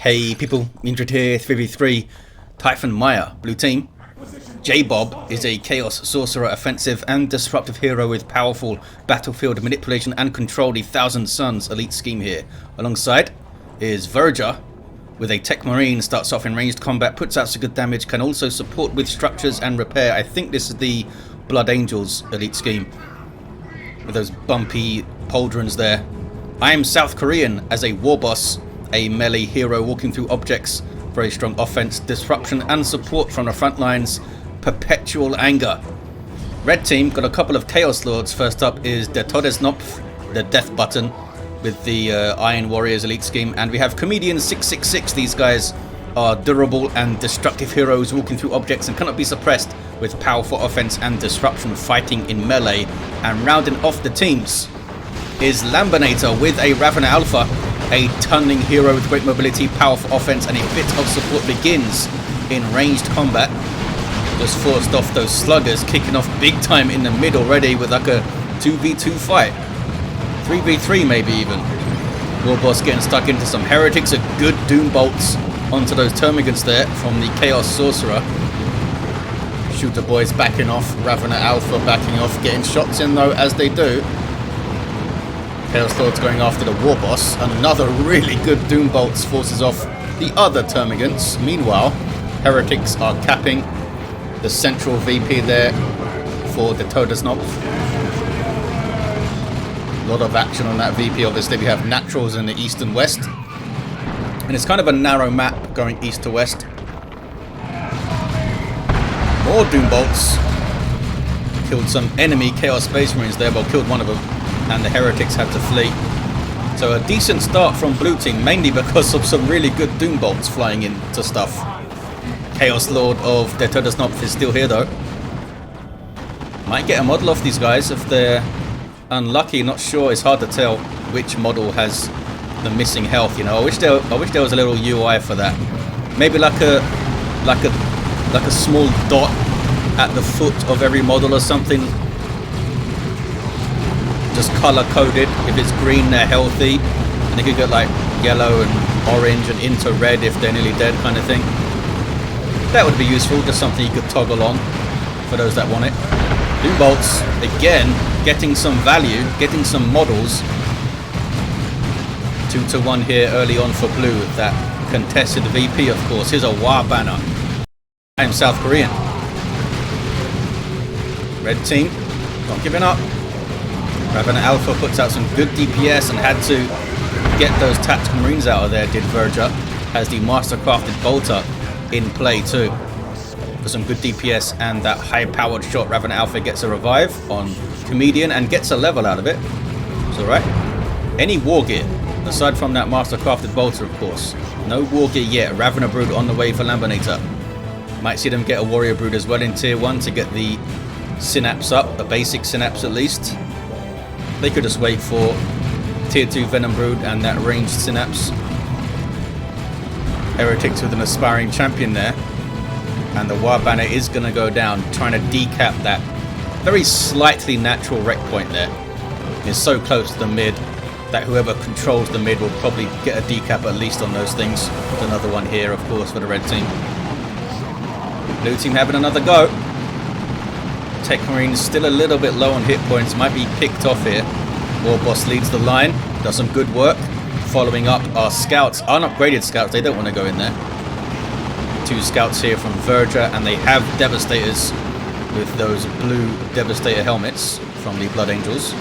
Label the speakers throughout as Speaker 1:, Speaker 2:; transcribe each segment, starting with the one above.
Speaker 1: Hey people, Indrid here, 3v3, Typhon Maya, blue team. Jaybob is a Chaos Sorcerer offensive and disruptive hero with powerful battlefield manipulation and control, the Thousand Suns elite scheme here. Alongside is Virga with a Techmarine, starts off in ranged combat, puts out some good damage, can also support with structures and repair. I think this is the Blood Angels elite scheme with those bumpy pauldrons there. I am South Korean as a Warboss, a melee hero walking through objects, very strong offense, disruption and support from the front lines, perpetual anger. Red team got a couple of Chaos Lords. First up is the TodesKnopf, the death button with the Iron Warriors elite scheme, and we have Comedian 666. These guys are durable and destructive heroes walking through objects and cannot be suppressed with powerful offense and disruption, fighting in melee. And rounding off the teams is Lambanator with a Ravener Alpha, a tunneling hero with great mobility, powerful offense, and a bit of support. Begins in ranged combat. Just forced off those sluggers, kicking off big time in the mid already with like a 2v2 fight. 3v3 maybe even. Warboss getting stuck into some heretics, a good doom bolts onto those termagants there from the Chaos Sorcerer. Shooter boys backing off, Ravener Alpha backing off, getting shots in though as they do. Chaos Lord's going after the Warboss. Another really good doom bolts forces off the other termagants. Meanwhile, heretics are capping the central VP there for the TodesKnopf. A lot of action on that VP. Obviously we have naturals in the east and west, and it's kind of a narrow map going east to west. More doom bolts. Killed some enemy Chaos Space Marines there, well, killed one of them, and the heretics had to flee. So a decent start from blue team, mainly because of some really good doom bolts flying into stuff. Chaos Lord of the TodesKnopf is still here though. Might get a model off these guys if they're unlucky, not sure. It's hard to tell which model has the missing health, you know. I wish there was a little UI for that. Maybe like a small dot at the foot of every model or something. Just color coded. If it's green, they're healthy, and they could get like yellow and orange and into red if they're nearly dead, kind of thing. That would be useful, just something you could toggle on for those that want it. Doom bolts, again, getting some value, getting some models. 2-1 here early on for blue with that contested VP, of course. Here's a War banner. I'm South Korean. Red team, not giving up. Ravener Alpha puts out some good DPS and had to get those tactical marines out of there, did Virga. Has the mastercrafted bolter in play too for some good DPS, and that high-powered shot. Ravener Alpha gets a revive on Comedian and gets a level out of it. It's alright. Any war gear, aside from that mastercrafted bolter, of course. No war gear yet. Ravener Brood on the way for Lambanator. Might see them get a Warrior Brood as well in tier 1 to get the synapse up, a basic synapse at least. They could just wait for tier 2 Venom Brood and that ranged synapse. Heretics with an aspiring champion there, and the War banner is going to go down, trying to decap that very slightly natural wreck point there. It's so close to the mid that whoever controls the mid will probably get a decap at least on those things. Another one here, of course, for the red team. Blue team having another go. Techmarine is still a little bit low on hit points, might be picked off here. Warboss leads the line, does some good work. Following up our scouts, unupgraded scouts, they don't want to go in there. 2 scouts here from Virga, and they have Devastators with those blue Devastator helmets from the Blood Angels.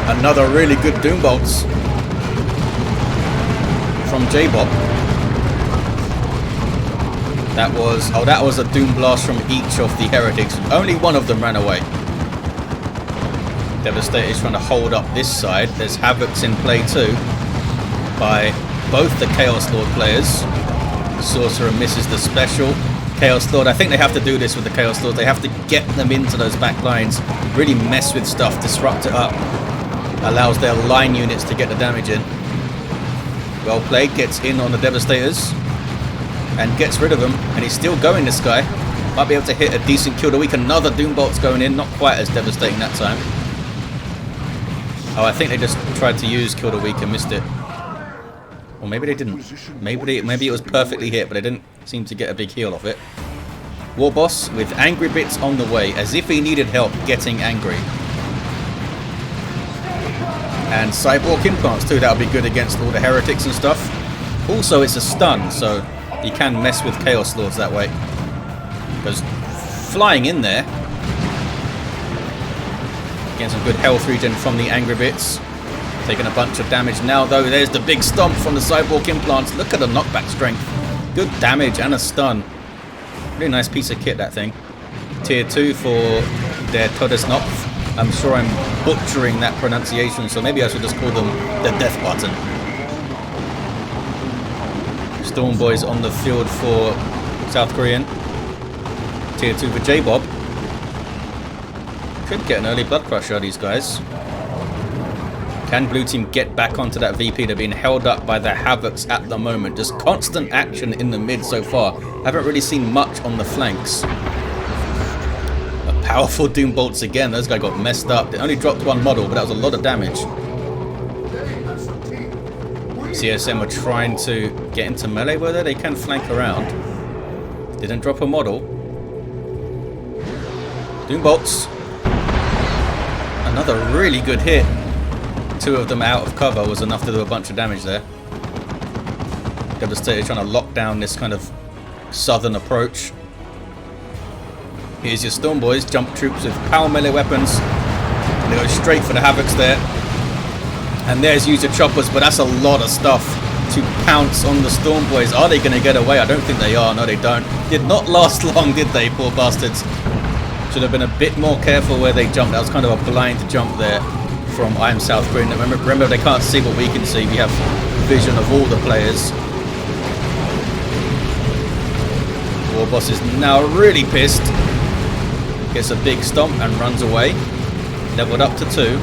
Speaker 1: Another really good doom bolts from Jaybob. That was a doom blast from each of the heretics. Only one of them ran away. Devastator is trying to hold up this side. There's Havocs in play too by both the Chaos Lord players. Sorcerer misses the special. Chaos Lord, I think they have to do this with the Chaos Lord. They have to get them into those back lines, really mess with stuff, disrupt it up. Allows their line units to get the damage in. Well played, gets in on the Devastators and gets rid of them, and he's still going, this guy. Might be able to hit a decent kill of the week. Another doom bolt's going in, not quite as devastating that time. Oh, I think they just tried to use Kill the Weak and missed it. Or maybe they didn't. Maybe it was perfectly hit, but they didn't seem to get a big heal off it. Warboss with angry bits on the way, as if he needed help getting angry. And cyborg implants too, that'll be good against all the heretics and stuff. Also, it's a stun, so you can mess with Chaos Lords that way. Because flying in there, getting some good health regen from the angry bits. Taking a bunch of damage now though. There's the big stomp from the cyborg implants. Look at the knockback strength. Good damage and a stun. Really nice piece of kit, that thing. Tier 2 for their TodesKnopf. I'm sure I'm butchering that pronunciation, so maybe I should just call them the death button. Storm Boys on the field for South Korean. Tier 2 for jaybob. Could get an early blood crusher, these guys. Can blue team get back onto that VP? They're being held up by the Havocs at the moment. Just constant action in the mid so far. Haven't really seen much on the flanks. Powerful Doom Bolts again. Those guys got messed up. They only dropped one model, but that was a lot of damage. CSM are trying to get into melee, were they? They can flank around. Didn't drop a model. Doom Bolts. Another really good hit. Two of them out of cover was enough to do a bunch of damage there. Devastator trying to lock down this kind of southern approach. Here's your Storm Boys, jump troops with power melee weapons. And they go straight for the Havocs there. And there's user choppers, but that's a lot of stuff to pounce on the Storm Boys. Are they going to get away? I don't think they are. No, they don't. Did not last long, did they, poor bastards? Should have been a bit more careful where they jumped. That was kind of a blind jump there from I Am South Korean. Remember, they can't see what we can see. We have vision of all the players. Warboss is now really pissed. Gets a big stomp and runs away. Leveled up to 2.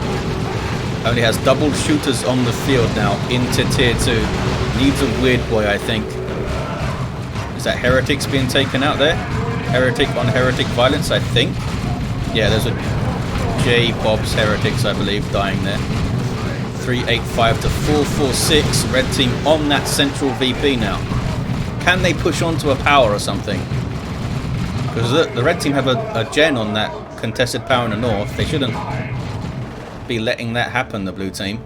Speaker 1: Only has double shooters on the field now into tier 2. Needs a weird boy, I think. Is that heretics being taken out there? Heretic on heretic violence, I think. Yeah, there's a jayBob's heretics, I believe, dying there. 385 to 446. Red team on that central VP now. Can they push on to a power or something? Because the red team have a gen on that contested power in the north. They shouldn't be letting that happen, the blue team.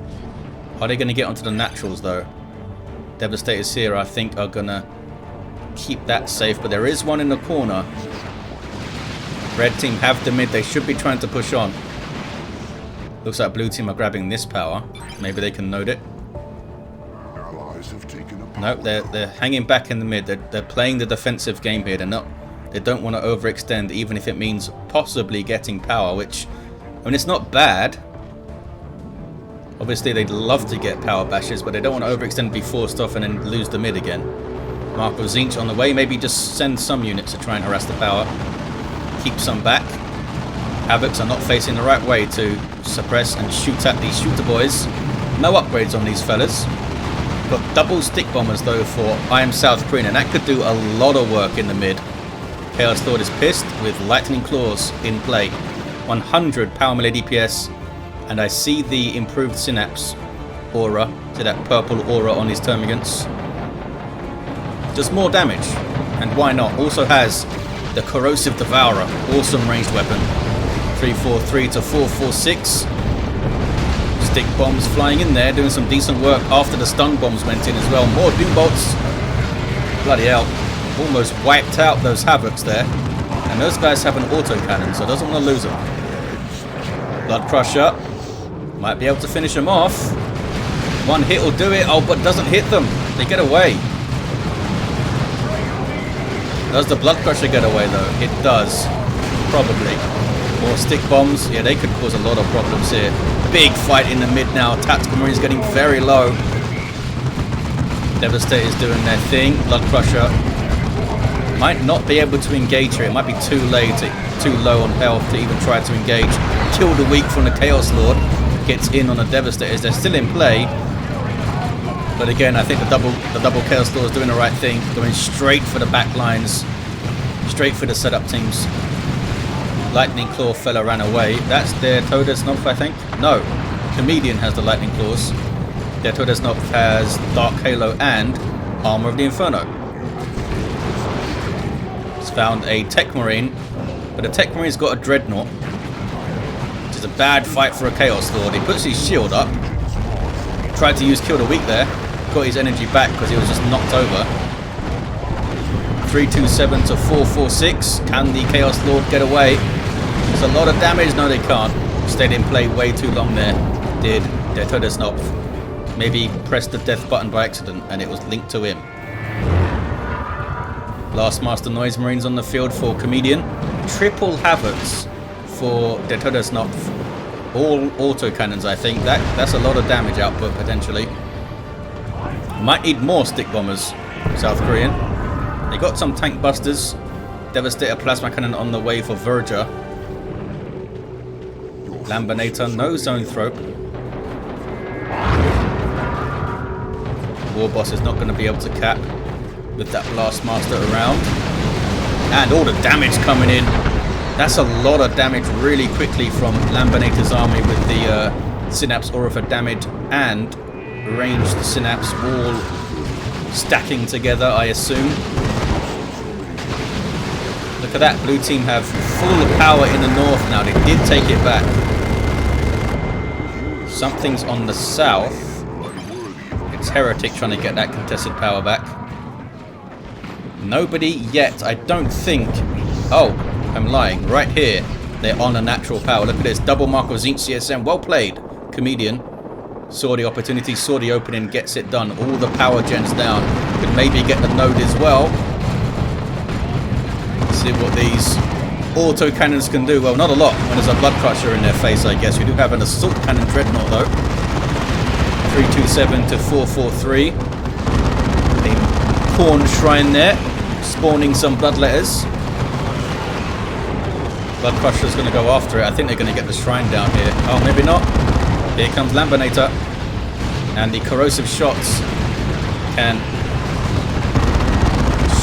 Speaker 1: Are they going to get onto the naturals though? Devastators here, I think, are going to keep that safe. But there is one in the corner. Red team have the mid. They should be trying to push on. Looks like blue team are grabbing this power. Maybe they can node it. Nope, they're hanging back in the mid. They're playing the defensive game here. They don't want to overextend, even if it means possibly getting power, which, I mean, it's not bad. Obviously, they'd love to get power bashes, but they don't want to overextend, be forced off, and then lose the mid again. Marco Zinch on the way. Maybe just send some units to try and harass the power. Keep some back. Havocs are not facing the right way to suppress and shoot at these shooter boys. No upgrades on these fellas. Got double stick bombers though for I Am South Korean, and that could do a lot of work in the mid. Chaos Lord is pissed with lightning claws in play. 100 power melee DPS, and I see the improved synapse aura, to that purple aura on his termagants. Does more damage, and why not? Also has the corrosive devourer, awesome ranged weapon. 343 to 446. Stick bombs flying in there, doing some decent work after the stun bombs went in as well. More doom bolts. Bloody hell. Almost wiped out those Havocs there. And those guys have an autocannon, so doesn't want to lose them. Blood Crusher. Might be able to finish them off. One hit will do it. Oh, but doesn't hit them. They get away. Does the Blood Crusher get away though? It does. Probably. More stick bombs. Yeah, they could cause a lot of problems here. Big fight in the mid now. Tactical Marines getting very low. Devastator's doing their thing. Blood Crusher might not be able to engage here. It might be too late, too low on health to even try to engage. Kill the weak from the Chaos Lord. Gets in on the Devastators. They're still in play. But again, I think the double Chaos Lord is doing the right thing. Going straight for the back lines. Straight for the setup teams. Lightning Claw fella ran away. That's their TodesKnopf, I think. No. Comedian has the Lightning Claws. their TodesKnopf has Dark Halo and Armor of the Inferno. It's found a Techmarine, but the Techmarine's got a Dreadnought, which is a bad fight for a Chaos Lord. He puts his shield up, tried to use Kill the Weak there, got his energy back because he was just knocked over. 327 to 446. Can the Chaos Lord get away? It's a lot of damage. No, they can't. Stayed in play way too long there. Did their TodesKnopf. Maybe pressed the death button by accident and it was linked to him. Last Master Noise Marines on the field for Comedian. Triple Havocs for their TodesKnopf. All autocannons, I think. That's a lot of damage output potentially. Might need more stick bombers, South Korean. They got some tank busters. Devastator plasma cannon on the way for Virga. Lambanator, no zone throw. Warboss is not going to be able to cap with that Blast Master around. And all the damage coming in. That's a lot of damage really quickly from Lambanator's army with the Synapse Aura for damage and ranged Synapse Wall stacking together, I assume. Look at that, blue team have full power in the north now. They did take it back. Something's on the south. It's Heretic trying to get that contested power back. Nobody yet, I don't think. Oh, I'm lying. Right here, they're on a natural power. Look at this, double mark of Zinc CSM. Well played, Comedian. Saw the opportunity, saw the opening, gets it done. All the power gens down. Could maybe get the node as well. See what these auto cannons can do. Well, not a lot when there's a blood crusher in their face, I guess. We do have an assault cannon dreadnought though. 327 to 443. A Khorne shrine there, spawning some bloodletters. Blood crusher's going to go after it. I think they're going to get the shrine down here. Oh, maybe not. Here comes Lambanator, and the corrosive shots can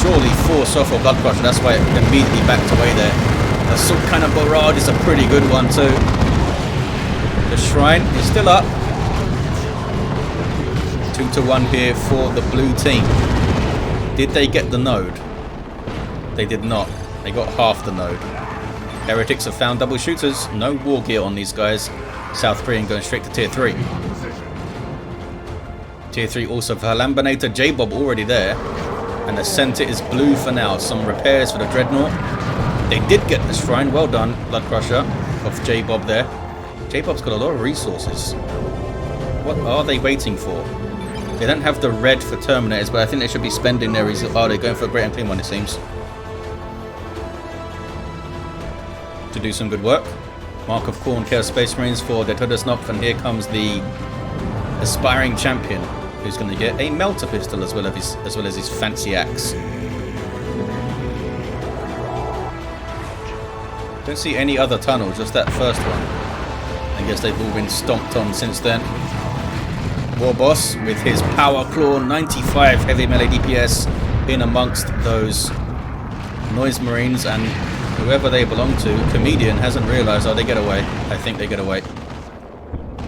Speaker 1: surely force off a blood crusher. That's why it immediately backed away there. Assault cannon barrage is a pretty good one too. The shrine is still up. 2-1 here for the blue team. Did they get the node? They did not. They got half the node. Heretics have found double shooters. No war gear on these guys. South Korean going straight to tier 3. Tier 3 also for Lambanator. Jaybob already there. And the center is blue for now. Some repairs for the Dreadnought. They did get the shrine. Well done, Blood Crusher of Jaybob there. Jaybob's got a lot of resources. What are they waiting for? They don't have the red for Terminators, but I think they should be spending their resources. Oh, they're going for a Great and Clean one, it seems. To do some good work. Mark of Khorne Chaos Space Marines for the TodesKnopf, and here comes the aspiring champion, who's going to get a melter pistol as well as his fancy axe. Don't see any other tunnels, just that first one. I guess they've all been stomped on since then. Warboss with his Power Claw, 95 heavy melee DPS in amongst those Noise Marines, and whoever they belong to. Comedian hasn't realised. Oh, they get away. I think they get away.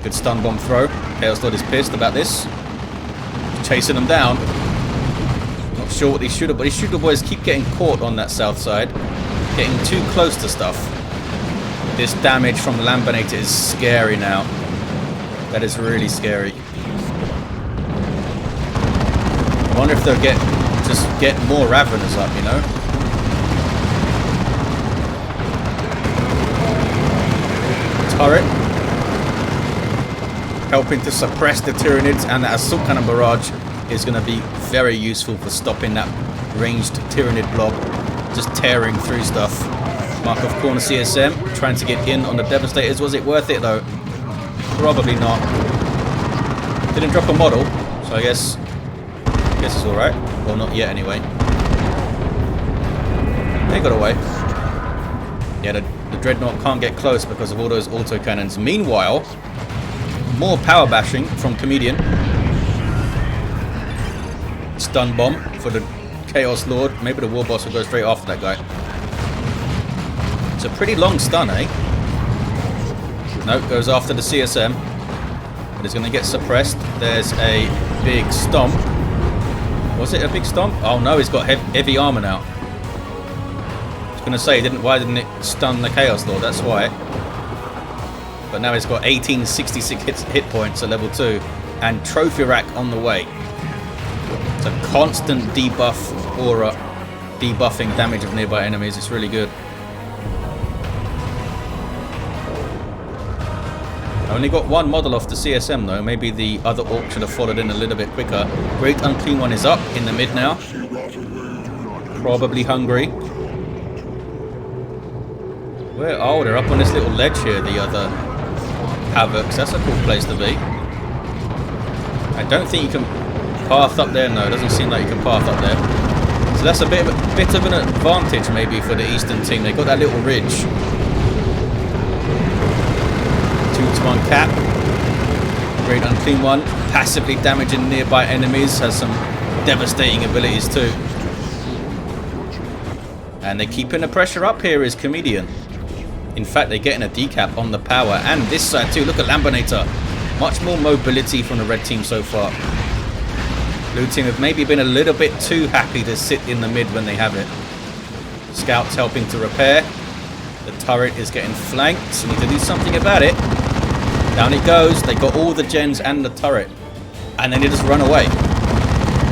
Speaker 1: Good stun bomb throw. Chaos Lord is pissed about this. Chasing them down. Not sure what these shooter, but these shooter boys keep getting caught on that south side. Getting too close to stuff. This damage from Lambanator is scary now. That is really scary. I wonder if they'll just get more Raveners up, you know? Turret helping to suppress the Tyranids, and that assault cannon barrage is going to be very useful for stopping that ranged Tyranid blob just tearing through stuff. Mark of Khorne CSM trying to get in on the Devastators. Was it worth it though? Probably not. Didn't drop a model, so I guess it's alright. Well, not yet anyway. They got away. Yeah, the Dreadnought can't get close because of all those autocannons. Meanwhile, more power bashing from Comedian. Stun bomb for the Chaos Lord. Maybe the Warboss will go straight after that guy. It's a pretty long stun, eh? Nope, goes after the CSM. But it's going to get suppressed. There's a big stomp. Was it a big stomp? Oh no, he's got heavy armor now. I was going to say, why didn't it stun the Chaos Lord? That's why. But now he's got 1866 hit points at level 2. And Trophy Rack on the way. It's a constant debuff aura. Debuffing damage of nearby enemies. It's really good. I only got one model off the CSM though. Maybe the other Orc should have followed in a little bit quicker. Great Unclean One is up in the mid now. Probably hungry. Where? Oh, they're up on this little ledge here, the other Havocs. That's a cool place to be. I don't think you can path up there. No, it doesn't seem like you can path up there. So that's a bit of an advantage maybe for the Eastern team. They got that little ridge. 2-to-1 cap. Great Unclean One. Passively damaging nearby enemies. Has some devastating abilities too. And they're keeping the pressure up here is Comedian. In fact, they're getting a decap on the power. And this side too. Look at Lambanator. Much more mobility from the red team so far. Blue team have maybe been a little bit too happy to sit in the mid when they have it. Scouts helping to repair. The turret is getting flanked. So need to do something about it. Down it goes. They got all the gens and the turret. And then they just run away.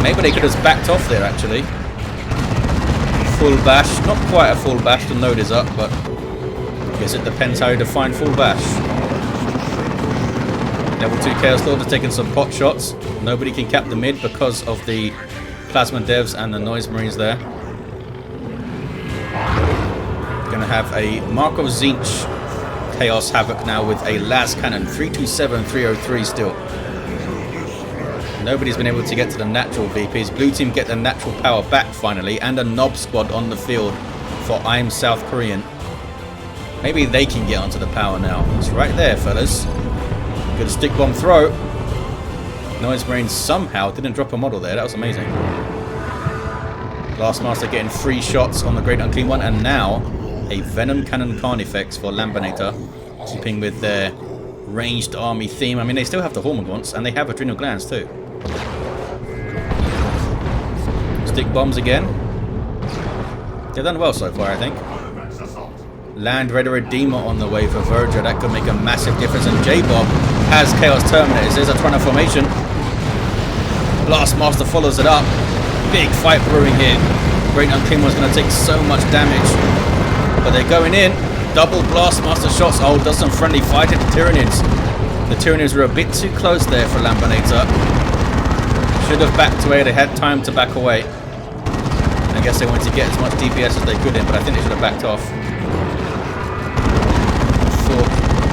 Speaker 1: Maybe they could have backed off there actually. Full bash. Not quite a full bash. The node is up, but I guess it depends how you define full bash. Level 2 Chaos Lord are taking some pot shots. Nobody can cap the mid because of the Plasma Devs and the Noise Marines there. Going to have a Markov Zinch Chaos Havoc now with a Las Cannon. 327, 303 still. Nobody's been able to get to the natural VPs. Blue team get the natural power back finally. And a Nob squad on the field for I'm South Korean. Maybe they can get onto the power now. It's right there, fellas. Good stick bomb throw. Noise Marine somehow didn't drop a model there. That was amazing. Blast Master getting 3 shots on the Great Unclean One. And now a Venom Cannon Carnifex for Lambanator. Keeping with their ranged army theme. I mean, they still have the Hormagaunts and they have Adrenal Glands too. Stick bombs again. They've done well so far, I think. Land Raider Redeemer on the way for Virga. That could make a massive difference. And jaybob has Chaos Terminators. There's a Trunner formation. Blast Master follows it up. Big fight brewing here. Great Unclean One's going to take so much damage. But they're going in. Double Blast Master shots. Oh, does some friendly fighting to Tyranids. The Tyranids were a bit too close there for Lambanator. Should have backed away. They had time to back away. I guess they wanted to get as much DPS as they could in, but I think they should have backed off.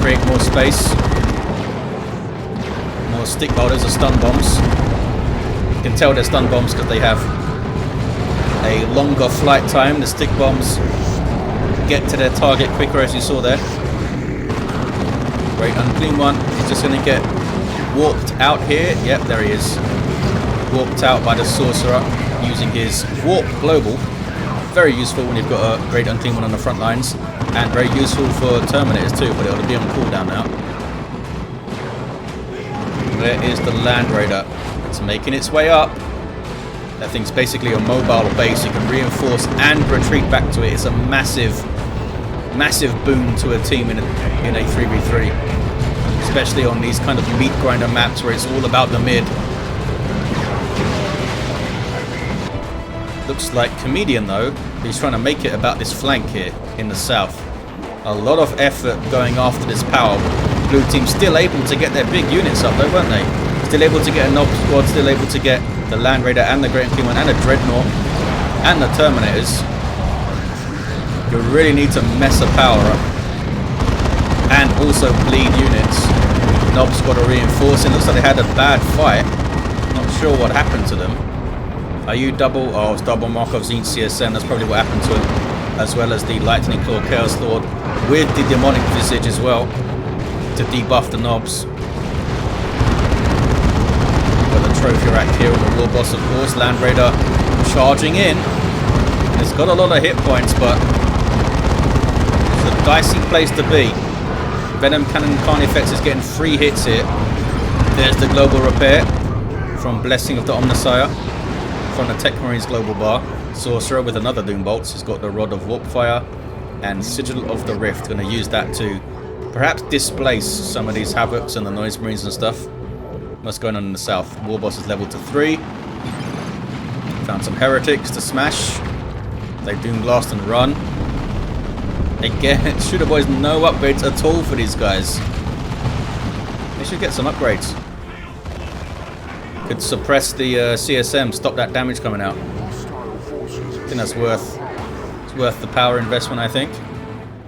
Speaker 1: Create more space. More stick holders or stun bombs. You can tell they're stun bombs because they have a longer flight time. The stick bombs get to their target quicker, as you saw there. Great Unclean One is just going to get warped out here. Yep, there he is. Warped out by the Sorcerer using his Warp Global. Very useful when you've got a Great Unclean One on the front lines. And very useful for Terminators too, but it'll be on cooldown now. There is the Land Raider. It's making its way up. That thing's basically a mobile base. You can reinforce and retreat back to it. It's a massive, massive boon to a team in a 3v3. Especially on these kind of meat grinder maps where it's all about the mid. Looks like Comedian though, he's trying to make it about this flank here in the south. A lot of effort going after this power. Blue team still able to get their big units up though, weren't they? Still able to get a Nob squad, still able to get the Land Raider and the Great Unclean One and a Dreadnought and the Terminators. You really need to mess a power up. And also bleed units. Nob squad are reinforcing. Looks like they had a bad fight. Not sure what happened to them. Are you double? Oh, it's double Markov Zinch CSM. That's probably what happened to him. As well as the Lightning Claw Chaos Lord with the Demonic Visage as well to debuff the Nobs. Got the Trophy Rack here on the Warboss, of course. Land Raider charging in. It's got a lot of hit points, but it's a dicey place to be. Venom Cannon Carnifex is getting 3 hits here. There's the global repair from Blessing of the Omnissiah from the Techmarine's global bar. Sorcerer with another Doom Bolts. He's got the Rod of Warp Fire and Sigil of the Rift. Going to use that to perhaps displace some of these Havocs and the Noise Marines and stuff. What's going on in the south? Warboss is leveled to 3. Found some Heretics to smash. They Doom Blast and run. Again, Shooter Boys, no upgrades at all for these guys. They should get some upgrades. Could suppress the CSM, stop that damage coming out. I think that's worth the power investment, I think.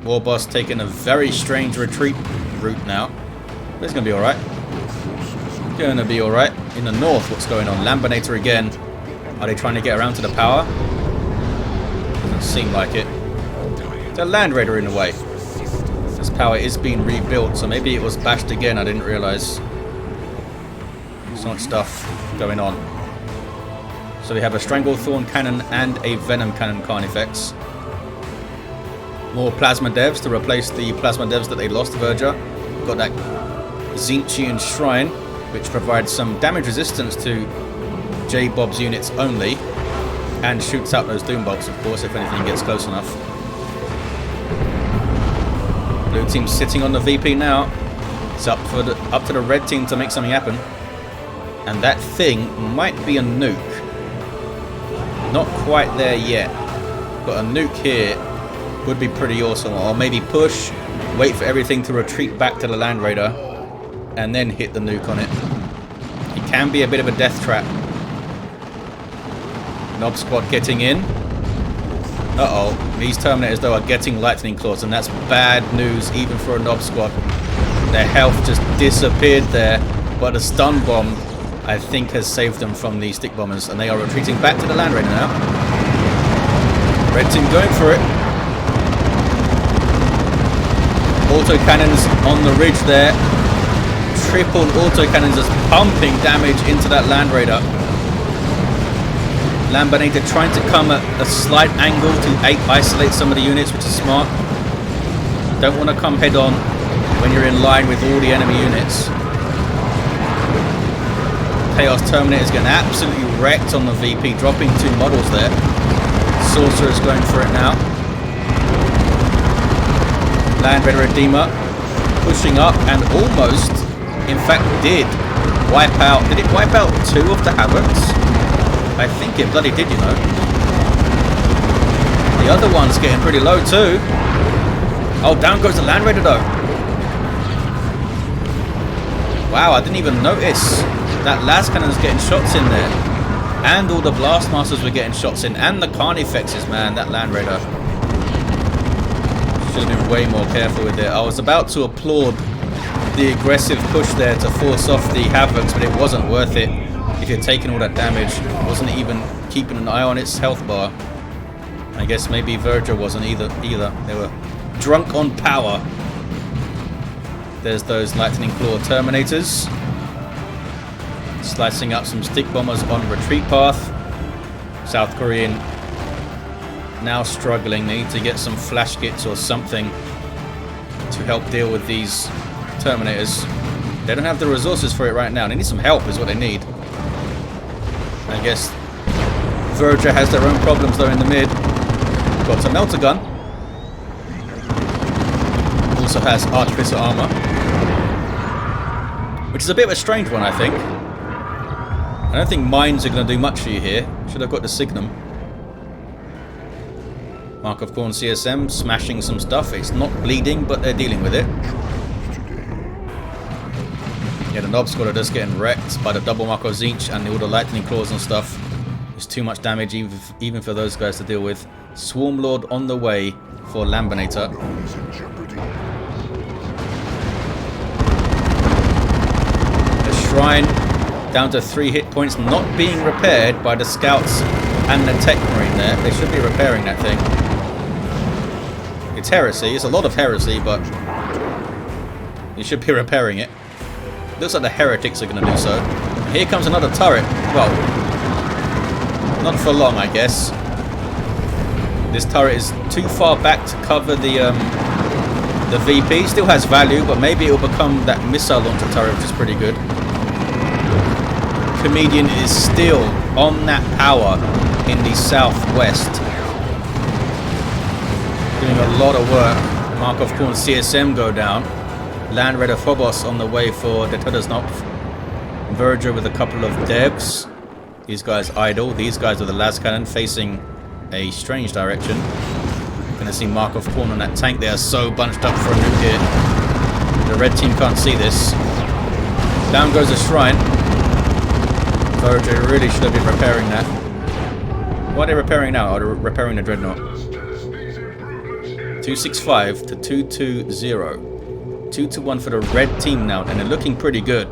Speaker 1: Warboss taking a very strange retreat route now. But it's going to be alright. Going to be alright. In the north, what's going on? Lambanator again. Are they trying to get around to the power? Doesn't seem like it. There's a Land Raider in the way. This power is being rebuilt, so maybe it was bashed again, I didn't realise. So much stuff going on. So we have a Stranglethorn Cannon and a Venom Cannon Carnifex. More Plasma Devs to replace the Plasma Devs that they lost to Virga. Got that Tzeentchian Shrine, which provides some damage resistance to Jaybob's units only. And shoots out those Doom Bolts, of course, if anything gets close enough. Blue team's sitting on the VP now. It's up to the red team to make something happen. And that thing might be a nuke. Not quite there yet. But a nuke here would be pretty awesome. Or maybe push, wait for everything to retreat back to the Land Raider, and then hit the nuke on it. It can be a bit of a death trap. Nob Squad getting in. Uh-oh. These Terminators, though, are getting Lightning Claws, and that's bad news even for a Nob Squad. Their health just disappeared there, but the Stun Bomb, I think, has saved them from the Stick Bombers, and they are retreating back to the Land Raider now. Red team going for it. Autocannons on the ridge there. Triple autocannons just pumping damage into that Land Raider. Lambanator trying to come at a slight angle to isolate some of the units, which is smart. Don't want to come head on when you're in line with all the enemy units. Chaos Terminator is getting absolutely wrecked on the VP, dropping 2 models there. Sorcerer is going for it now. Land Raider Redeemer pushing up and almost, in fact, did wipe out. Did it wipe out 2 of the Havocs? I think it bloody did, you know. The other one's getting pretty low too. Oh, down goes the Land Raider though. Wow, I didn't even notice. That last cannon's getting shots in there. And all the Blast Masters were getting shots in. And the Carnifexes, man, that Land Raider. Should have been way more careful with it. I was about to applaud the aggressive push there to force off the Havocs, but it wasn't worth it. If you're taking all that damage, it wasn't even keeping an eye on its health bar. I guess maybe Virga wasn't either. They were drunk on power. There's those Lightning Claw Terminators. Slicing up some Stick Bombers on retreat path. South Korean now struggling. They need to get some flash kits or something to help deal with these Terminators. They don't have the resources for it right now. They need some help is what they need. I guess Virga has their own problems though in the mid. Got some Melter Gun. Also has Artificer Armor. Which is a bit of a strange one, I think. I don't think mines are going to do much for you here. Should have got the Signum. Mark of Khorne CSM smashing some stuff. It's not bleeding, but they're dealing with it. Yeah, the Nob Squad are just getting wrecked by the double Mark of Tzeentch and all the Lightning Claws and stuff. It's too much damage even for those guys to deal with. Swarm Lord on the way for Lambanator. The Shrine down to 3 hit points, not being repaired by the Scouts and the Techmarine there. They should be repairing that thing. It's heresy. It's a lot of heresy, but you should be repairing it. Looks like the Heretics are going to do so. Here comes another turret. Well, not for long, I guess. This turret is too far back to cover the VP. Still has value, but maybe it will become that missile launcher turret, which is pretty good. Comedian is still on that power in the southwest. Doing a lot of work. Markov Korn CSM go down. Land Raider Phobos on the way for the TodesKnopf. Virga with a couple of devs. These guys idle. These guys with the las cannon facing a strange direction. Gonna see Markov Korn on that tank. They are so bunched up for a nuke here. The red team can't see this. Down goes the shrine. Virga really should have been repairing that. What are they repairing now? Oh, they're repairing the dreadnought. 265 to 220. 2-1 for the red team now, and they're looking pretty good.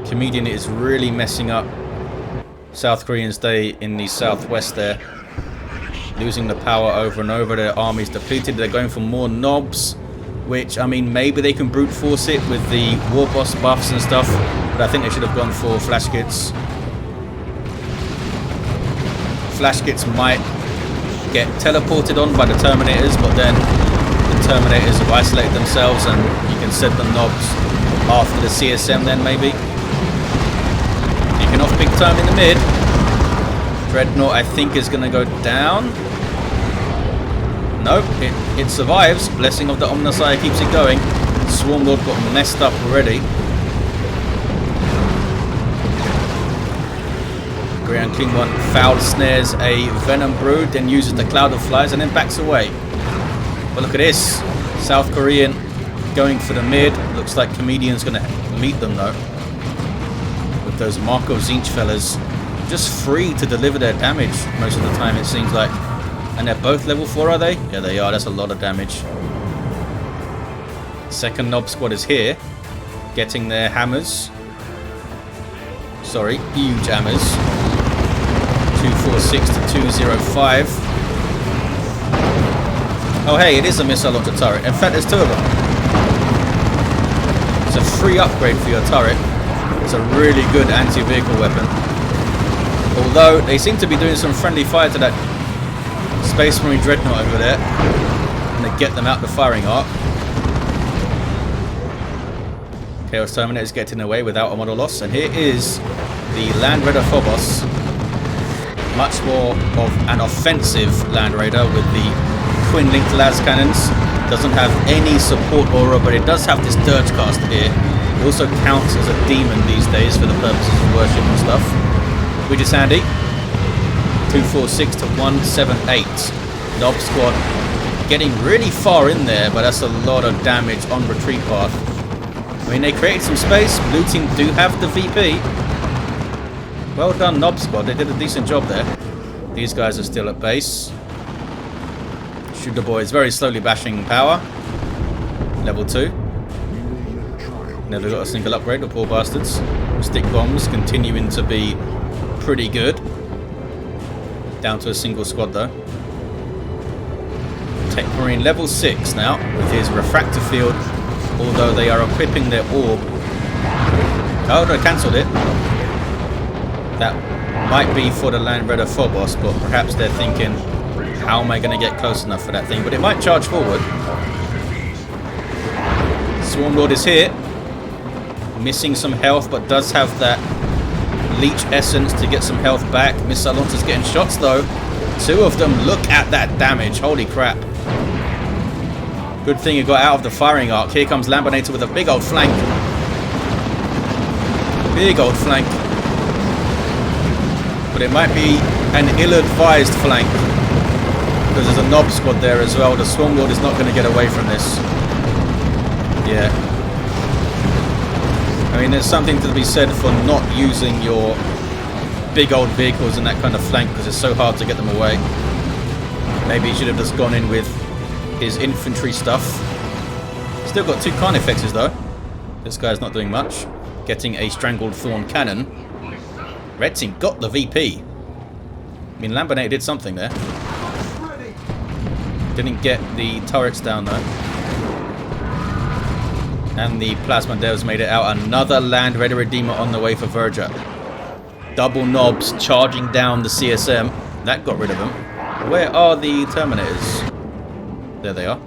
Speaker 1: Comedian is really messing up South Koreans' day in the southwest there. Losing the power over and over. Their army's depleted. They're going for more knobs, which, I mean, maybe they can brute force it with the Warboss buffs and stuff, but I think they should have gone for flash kits. Flash kits might get teleported on by the Terminators, but then the Terminators have isolated themselves and you can set the knobs after the CSM then maybe. Kicking off big time in the mid. Dreadnought I think is going to go down. Nope, it survives. Blessing of the Omnissiah keeps it going. Swarmlord got messed up already. Korean King 1 foul snares a Venom Brood, then uses the Cloud of Flies and then backs away. But look at this. South Korean going for the mid. Looks like Comedian's going to meet them though. With those Markov Zinch fellas. Just free to deliver their damage most of the time it seems like. And they're both level 4, are they? Yeah, they are. That's a lot of damage. Second Knob Squad is here. Getting their hammers. Sorry, huge hammers. 246 to 205. Oh hey, it is a missile launcher turret. In fact, there's 2 of them. It's a free upgrade for your turret. It's a really good anti-vehicle weapon. Although, they seem to be doing some friendly fire to that Space Marine Dreadnought over there. And they get them out the firing arc. Chaos Terminator is getting away without a model loss. And here is the Land Raider Phobos. Much more of an offensive Land Raider with the twin-linked las cannons. Doesn't have any support aura, but it does have this Dirge Caster here. It also counts as a demon these days for the purposes of worship and stuff. Which is handy. 246 to 178. Knob Squad getting really far in there, but that's a lot of damage on retreat path. I mean, they created some space. Blue team do have the VP. Well done, Knob Squad. They did a decent job there. These guys are still at base. Shooter Boy is very slowly bashing power. Level 2. Never got a single upgrade, the poor bastards. Stick bombs continuing to be pretty good. Down to a single squad though. Techmarine level 6 now with his refractor field, although they are equipping their orb. Oh, they cancelled it. That might be for the Land Raider Phobos, but perhaps they're thinking, how am I going to get close enough for that thing? But it might charge forward. Swarmlord is here. Missing some health, but does have that leech essence to get some health back. Missile launcher's getting shots though. 2 of them. Look at that damage. Holy crap. Good thing he got out of the firing arc. Here comes Lambanator with a big old flank. Big old flank. But it might be an ill-advised flank. Because there's a Knob Squad there as well. The Swarmlord is not going to get away from this. Yeah. I mean, there's something to be said for not using your big old vehicles in that kind of flank because it's so hard to get them away. Maybe he should have just gone in with his infantry stuff. Still got 2 Carnifexes though. This guy's not doing much. Getting a Strangled Thorn Cannon. Red team got the VP. I mean, Lambanator did something there. Didn't get the turrets down though. And the Plasma Devs made it out. Another Land Raider Redeemer on the way for Virga. Double knobs charging down the CSM. That got rid of them. Where are the Terminators? There they are.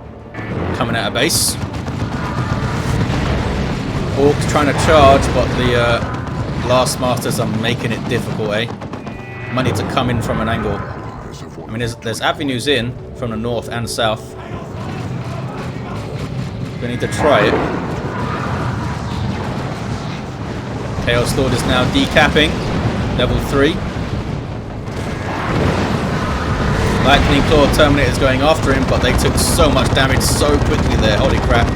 Speaker 1: Coming out of base. Orks trying to charge, but the Blastmasters are making it difficult, eh? Might need to come in from an angle. I mean, there's avenues in from the north and south. We need to try it. Chaos Lord is now decapping. Level 3. Lightning Claw Terminator is going after him, but they took so much damage so quickly there. Holy crap.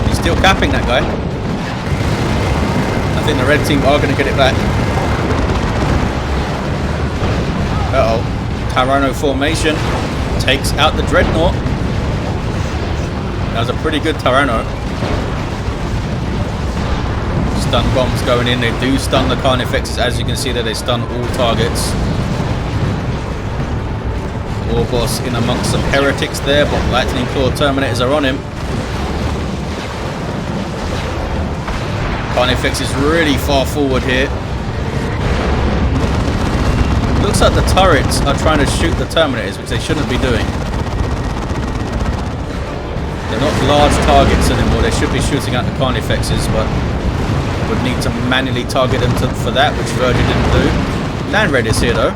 Speaker 1: He's still capping that guy. I think the red team are going to get it back. Uh-oh. Tyranno formation takes out the Dreadnought. That was a pretty good Tyranno. Stun bombs going in. They do stun the Carnifexes. As you can see there, they stun all targets. Warboss in amongst some heretics there, but Lightning Claw Terminators are on him. Carnifex is really far forward here. Looks like the turrets are trying to shoot the Terminators, which they shouldn't be doing. They're not large targets anymore. They should be shooting at the Carnifexes, but would need to manually target them for that, which Virga didn't do. Land Raiders here though.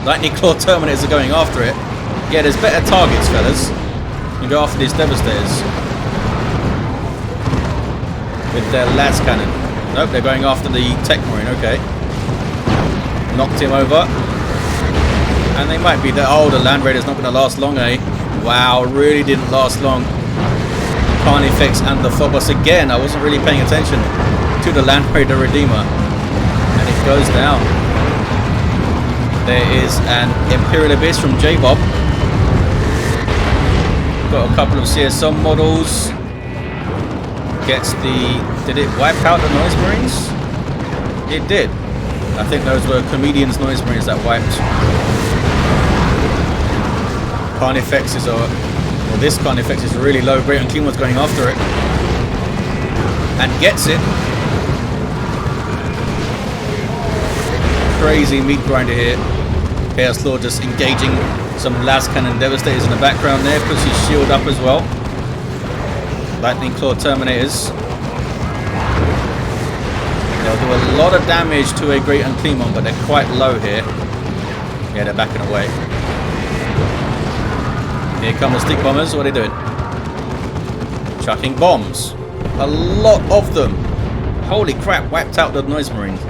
Speaker 1: Lightning Claw Terminators are going after it. Yeah, there's better targets, fellas. You go after these Devastators with their las cannon. Nope, they're going after the Techmarine. Okay, knocked him over, and they might be there. Oh, the Land Raider's not going to last long, eh? Wow, really didn't last long. Carnifex and the Phobos again. I wasn't really paying attention to the Land Raider Redeemer, and it goes down. There is an Imperial Abyss from jaybob. Got a couple of CSM models. Gets the... Did it wipe out the Noise Marines? It did. I think those were Comedian's Noise Marines that wiped. Carnifexes are... Well, this Carnifex is really low. Great and Clean One's going after it. And gets it. Crazy meat grinder here. Chaos Lord just engaging some las cannon Devastators in the background there. Puts his shield up as well. Lightning Claw Terminators. They'll do a lot of damage to a Great Unclean One, but they're quite low here. Yeah, they're backing away. Here come the Stick Bombers. What are they doing? Chucking bombs. A lot of them. Holy crap, wiped out the Noise Marines.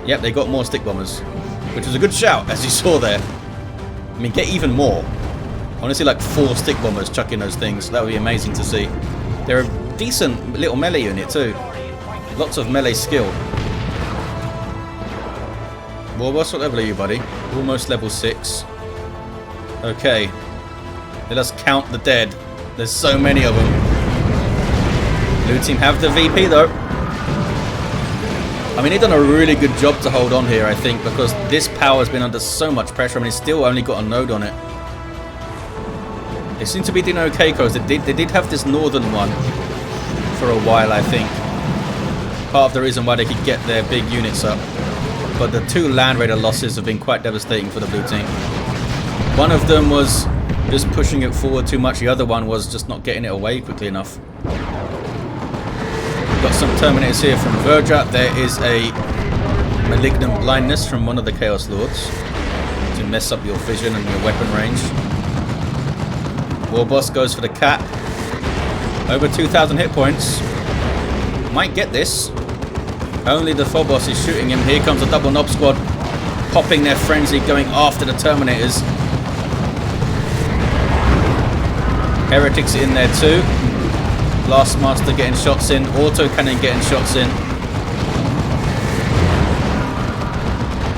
Speaker 1: Yep, they got more Stick Bombers, which was a good shout, as you saw there. I mean, get even more. I want to see like 4 Stick Bombers chucking those things. That would be amazing to see. They're a decent little melee unit too. Lots of melee skill. Warboss, what level are you, buddy? Almost level 6. Okay. Let us count the dead. There's so many of them. Blue team have the VP though. I mean, they've done a really good job to hold on here, I think, because this power has been under so much pressure. I mean, it's still only got a node on it. They seem to be doing okay, because they did have this northern one for a while, I think. Part of the reason why they could get their big units up. But the 2 Land Raider losses have been quite devastating for the blue team. One of them was just pushing it forward too much. The other one was just not getting it away quickly enough. Got some Terminators here from Virga. There is a Malignant Blindness from one of the Chaos Lords to mess up your vision and your weapon range. Warboss goes for the cap. Over 2,000 hit points. Might get this. Only the Phobos is shooting him. Here comes a double knob squad. Popping their frenzy, going after the Terminators. Heretics in there too. Blastmaster getting shots in. Autocannon getting shots in.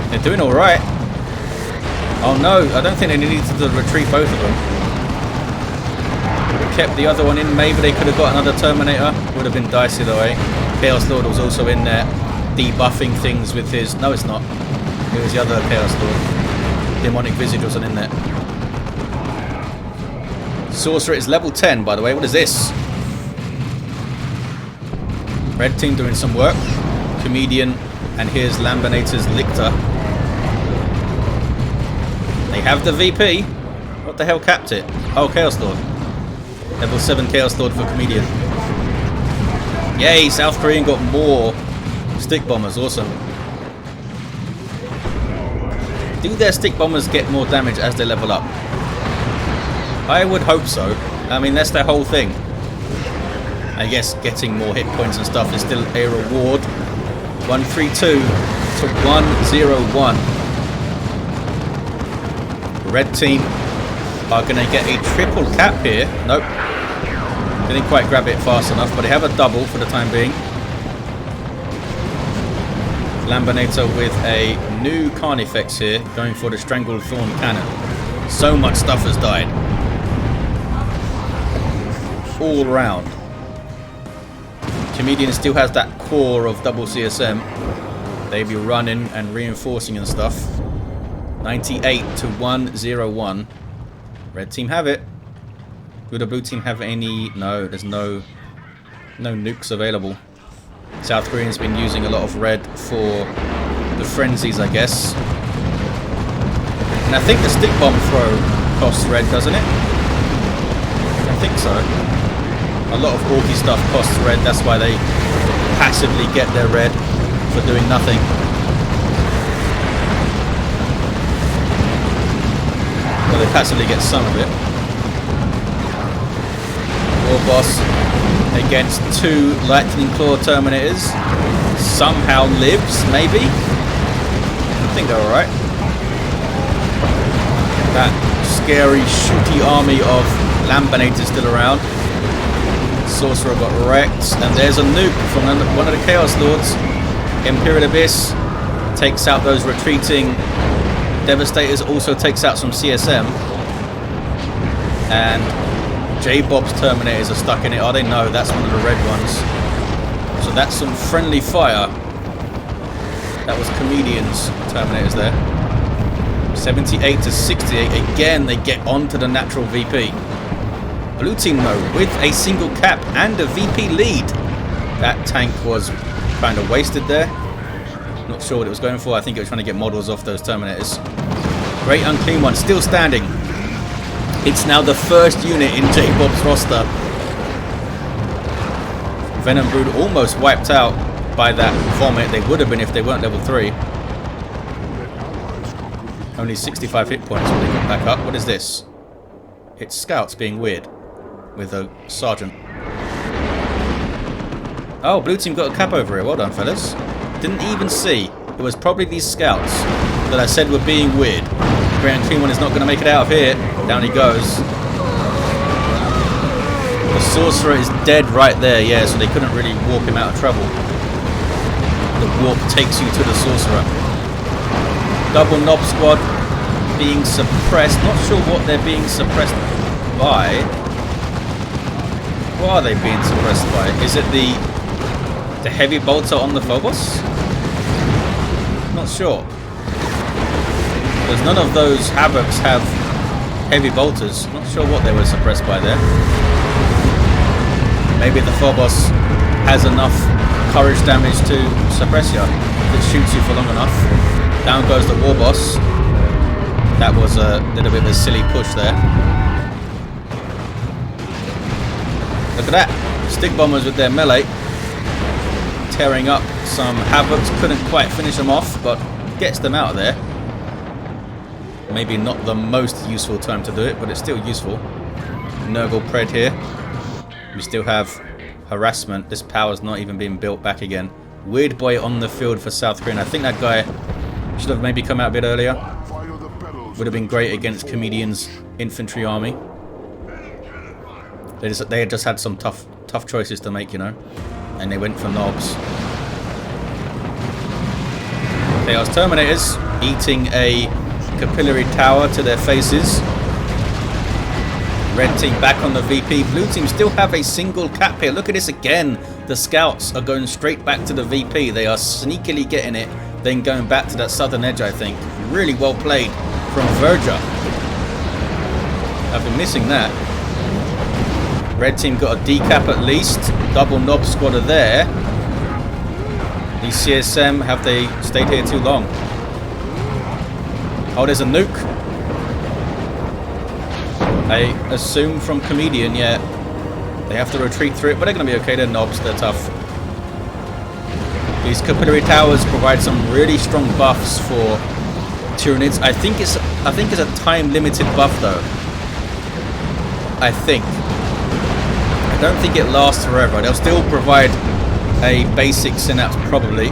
Speaker 1: They're doing alright. Oh no, I don't think they needed to retreat both of them. Kept the other one in. Maybe they could have got another Terminator. Would have been dicey though, eh? Chaos Lord was also in there, debuffing things with his... No, it's not. It was the other Chaos Lord. Demonic Visage wasn't in there. Sorcerer is level 10, by the way. What is this? Red team doing some work. Comedian, and here's Lambanator's Lictor. They have the VP. What the hell capped it? Oh, Chaos Lord. Level 7 Chaos Lord for Comedian. Yay, South Korean got more stick bombers. Awesome. Do their stick bombers get more damage as they level up? I would hope so. I mean, that's their whole thing. I guess getting more hit points and stuff is still a reward. 132 to 101. Red team are going to get a triple cap here. Nope. Didn't quite grab it fast enough, but they have a double for the time being. Lambanator with a new Carnifex here, going for the Strangled Thorn Cannon. So much stuff has died. All round. Comedian still has that core of double CSM. They be running and reinforcing and stuff. 98 to 101. Red team have it. Will the blue team have any? No, there's no nukes available. South Korean's been using a lot of red for the frenzies, I guess. And I think the stick bomb throw costs red, doesn't it? I think so. A lot of orky stuff costs red, that's why they passively get their red for doing nothing. Well, they passively get some of it. Warboss against 2 Lightning Claw Terminators. Somehow lives, maybe? I think they're alright. That scary, shooty army of Lambanators still around. Sorcerer got wrecked. And there's a nuke from one of the Chaos Lords. Imperial Abyss takes out those retreating Devastators. Also takes out some CSM. And Jaybob's Terminators are stuck in it. Are they? No, that's one of the red ones. So that's some friendly fire. That was Comedian's Terminators there. 78 to 68. Again, they get onto the natural VP. Blue team, though, with a single cap and a VP lead. That tank was kind of wasted there. Not sure what it was going for. I think it was trying to get models off those Terminators. Great Unclean One, still standing. It's now the first unit in Jaybob's roster. Venom Brood almost wiped out by that vomit. They would have been if they weren't level 3. Only 65 hit points when they got back up. What is this? It's scouts being weird. With a sergeant. Oh, blue team got a cap over here. Well done, fellas. Didn't even see. It was probably these scouts that I said were being weird. Great Unclean One is not going to make it out of here. Down he goes. The Sorcerer is dead right there, yeah, so they couldn't really warp him out of trouble. The warp takes you to the Sorcerer. Double Knob Squad being suppressed. Not sure what they're being suppressed by. What are they being suppressed by? Is it the heavy bolter on the Phobos? Not sure. Because none of those Havocs have heavy bolters. Not sure what they were suppressed by there. Maybe the Phobos has enough courage damage to suppress you. If it shoots you for long enough. Down goes the Warboss. That was a little bit of a silly push there. Look at that. Stick bombers with their melee. Tearing up some Havocs. Couldn't quite finish them off, but gets them out of there. Maybe not the most useful time to do it, but it's still useful. Nurgle Pred here. We still have harassment. This power's not even being built back again. Weird Boy on the field for South Korean. I think that guy should have maybe come out a bit earlier. Would have been great against Comedian's infantry army. They had just had some tough choices to make, you know. And they went for knobs. Chaos Terminators eating a capillary tower to their faces. Red team back on the VP. Blue team still have a single cap here. Look at this again. The scouts are going straight back to the VP. They are sneakily getting it, then going back to that southern edge, I think. Really well played from Virga. I've been missing that. Red team got a decap at least. Double Knob Squad are there. These CSM, have they stayed here too long? Oh, there's a nuke. I assume from Comedian, yeah. They have to retreat through it, but they're going to be okay. They're knobs, they're tough. These capillary towers provide some really strong buffs for Tyranids. I think it's a time limited buff though. I don't think it lasts forever. They'll still provide a basic synapse probably.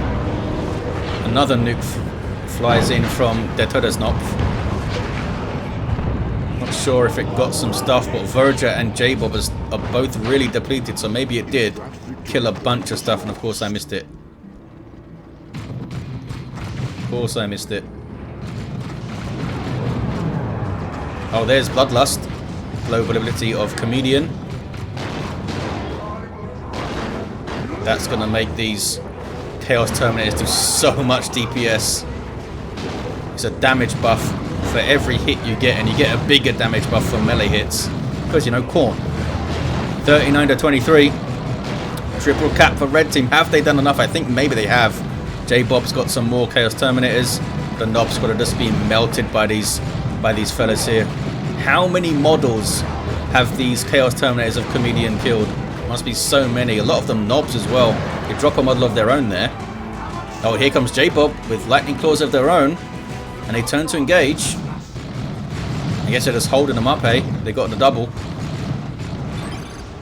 Speaker 1: Another nuke flies in from the TodesKnopf. Not sure if it got some stuff, but Virga and jaybob are both really depleted, so maybe it did kill a bunch of stuff, and of course I missed it. Of course I missed it. Oh, there's Bloodlust. Global ability of Comedian. That's going to make these Chaos Terminators do so much DPS. It's a damage buff for every hit you get, and you get a bigger damage buff for melee hits. Because, you know, Khorne. 39 to 23. Triple cap for red team. Have they done enough? I think maybe they have. Jaybob's got some more Chaos Terminators. The knob's got to just be melted by these fellas here. How many models have these Chaos Terminators of Comedian killed? Must be so many. A lot of them knobs as well. They drop a model of their own there. Oh, here comes jaybob with lightning claws of their own. And they turn to engage. I guess they're just holding them up, eh? They got the double.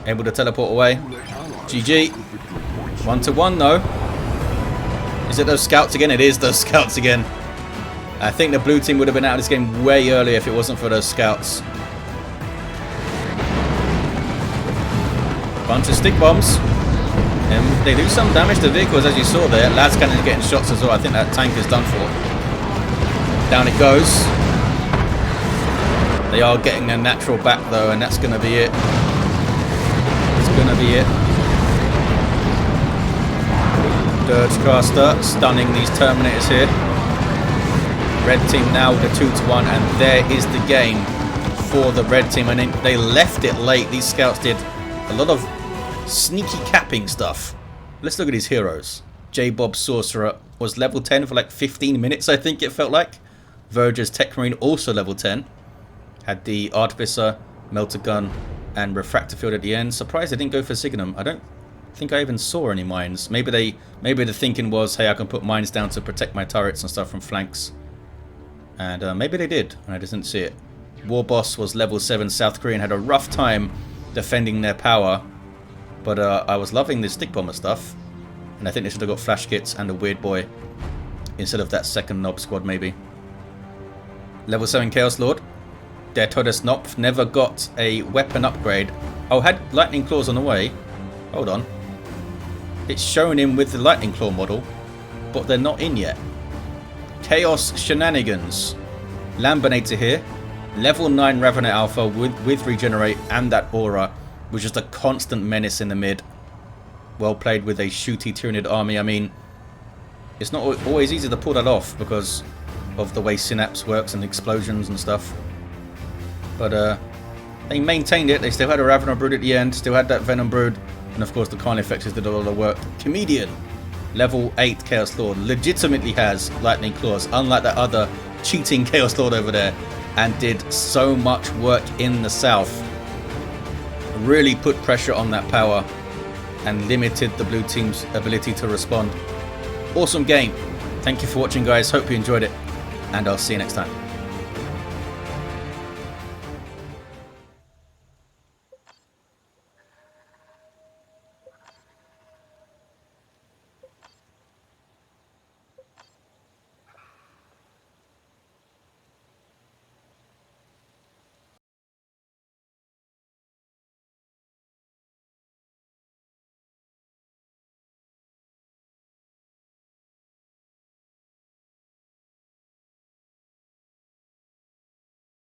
Speaker 1: Able to teleport away. GG. 1-1 though. Is it those scouts again? It is those scouts again. I think the blue team would have been out of this game way earlier if it wasn't for those scouts. Bunch of stick bombs. And they do some damage to vehicles, as you saw there. Las Cannon getting shots as well. I think that tank is done for. Down it goes. They are getting their natural back though, and that's going to be it. It's going to be it. Dirgecaster stunning these Terminators here. Red team now with a 2-1, and there is the game for the red team. And they left it late. These scouts did a lot of sneaky capping stuff. Let's look at his heroes. jaybob Sorcerer was level 10 for like 15 minutes, I think it felt like. Virga's Techmarine also level 10. Had the Artificer, Melter Gun, and Refractor Field at the end. Surprised they didn't go for Signum. I don't think I even saw any mines. Maybe the thinking was, hey, I can put mines down to protect my turrets and stuff from flanks. And maybe they did, and I just didn't see it. Warboss was level 7 South Korean. Had a rough time defending their power. But I was loving this stick bomber stuff. And I think they should have got flash kits and a weird boy instead of that second knob squad maybe. Level 7 Chaos Lord. Their TodesKnopf never got a weapon upgrade. Oh, had lightning claws on the way. Hold on. It's shown in with the lightning claw model, but they're not in yet. Chaos Shenanigans. Lambanator here. Level 9 Ravener Alpha with Regenerate and that aura, which is a constant menace in the mid. Well played with a shooty Tyranid army. I mean, it's not always easy to pull that off because of the way Synapse works and explosions and stuff. But they maintained it. They still had a Ravener Brood at the end, still had that Venom Brood, and of course the Carnifexes did a lot of the work. Comedian, level 8 Chaos Lord, legitimately has lightning claws, unlike that other cheating Chaos Lord over there, and did so much work in the south. Really put pressure on that power and limited the blue team's ability to respond. Awesome game. Thank you for watching, guys. Hope you enjoyed it, and I'll see you next time.